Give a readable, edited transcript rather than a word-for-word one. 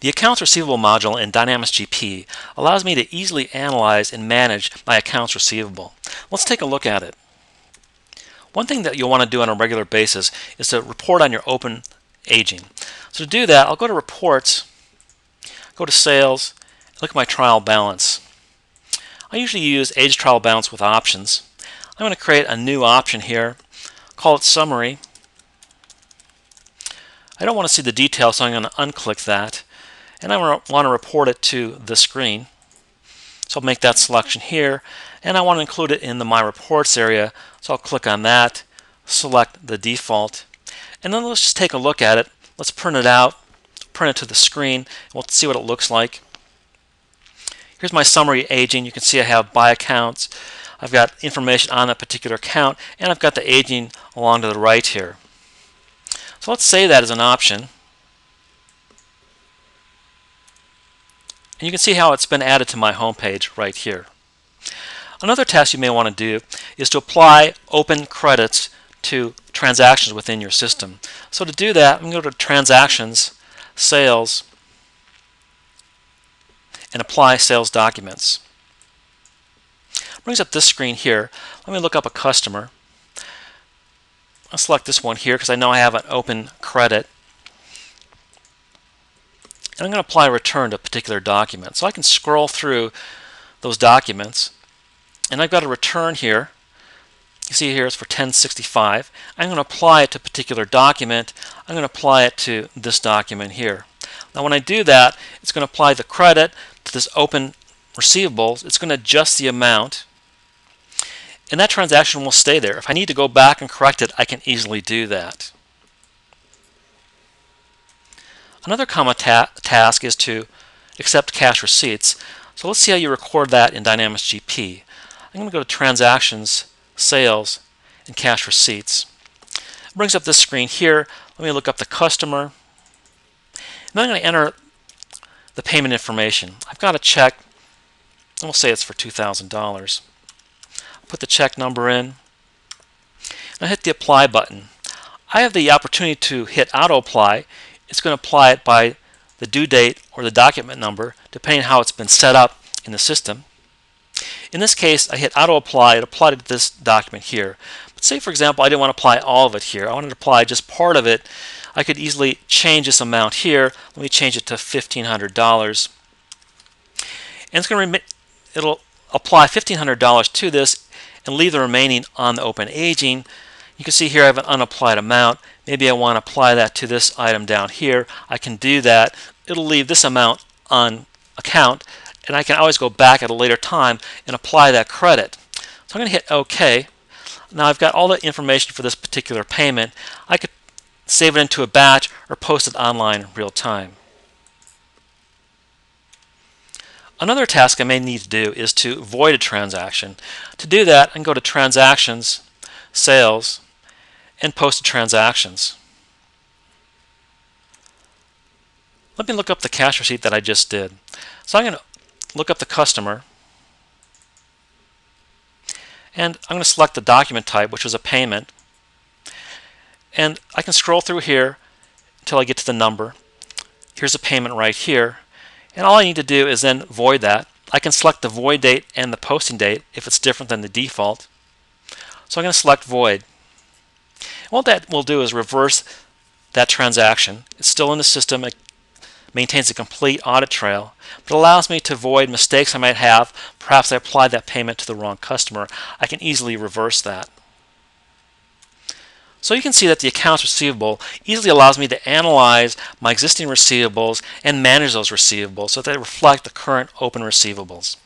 The Accounts Receivable module in Dynamics GP allows me to easily analyze and manage my accounts receivable. Let's take a look at it. One thing that you'll want to do on a regular basis is to report on your open aging. So to do that, I'll go to Reports, go to Sales, look at my trial balance. I usually use Age Trial Balance with options. I'm going to create a new option here, call it Summary. I don't want to see the details, so I'm going to unclick that. And I want to report it to the screen. So I'll make that selection here, and I want to include it in the My Reports area. So I'll click on that, select the default, and then let's just take a look at it. Let's print it out, print it to the screen, and we'll see what it looks like. Here's my summary aging. You can see I have by accounts. I've got information on that particular account, and I've got the aging along to the right here. So let's save that as an option. And you can see how it's been added to my home page right here. Another task you may want to do is to apply open credits to transactions within your system. So to do that, I'm going to go to Transactions, Sales, and Apply Sales Documents. It brings up this screen here. Let me look up a customer. I'll select this one here because I know I have an open credit. And I'm going to apply return to a particular document. So I can scroll through those documents, and I've got a return here. You see here it's for 1065. I'm going to apply it to a particular document. I'm going to apply it to this document here. Now when I do that, it's going to apply the credit to this open receivables. It's going to adjust the amount, and that transaction will stay there. If I need to go back and correct it, I can easily do that. Another common task is to accept cash receipts. So let's see how you record that in Dynamics GP. I'm going to go to Transactions, Sales, and Cash Receipts. It brings up this screen here. Let me look up the customer. And I'm going to enter the payment information. I've got a check, and we'll say it's for $2,000. Put the check number in, and I hit the Apply button. I have the opportunity to hit Auto Apply. It's going to apply it by the due date or the document number, depending on how it's been set up in the system. In this case, I hit Auto Apply. It applied it to this document here. But say, for example, I didn't want to apply all of it here. I wanted to apply just part of it. I could easily change this amount here. Let me change it to $1,500. And it's going to it'll apply $1,500 to this and leave the remaining on the open aging. You can see here I have an unapplied amount. Maybe I want to apply that to this item down here. I can do that. It'll leave this amount on account, and I can always go back at a later time and apply that credit. So I'm going to hit OK. Now I've got all the information for this particular payment. I could save it into a batch or post it online in real time. Another task I may need to do is to void a transaction. To do that, I can go to Transactions, Sales, and Post to Transactions. Let me look up the cash receipt that I just did. So I'm going to look up the customer, and I'm going to select the document type, which was a payment, and I can scroll through here until I get to the number. Here's a payment right here, and all I need to do is then void that. I can select the void date and the posting date if it's different than the default. So I'm going to select void. And what that will do is reverse that transaction. It's still in the system. It maintains a complete audit trail, but allows me to void mistakes I might have. Perhaps I applied that payment to the wrong customer. I can easily reverse that. So you can see that the accounts receivable easily allows me to analyze my existing receivables and manage those receivables so that they reflect the current open receivables.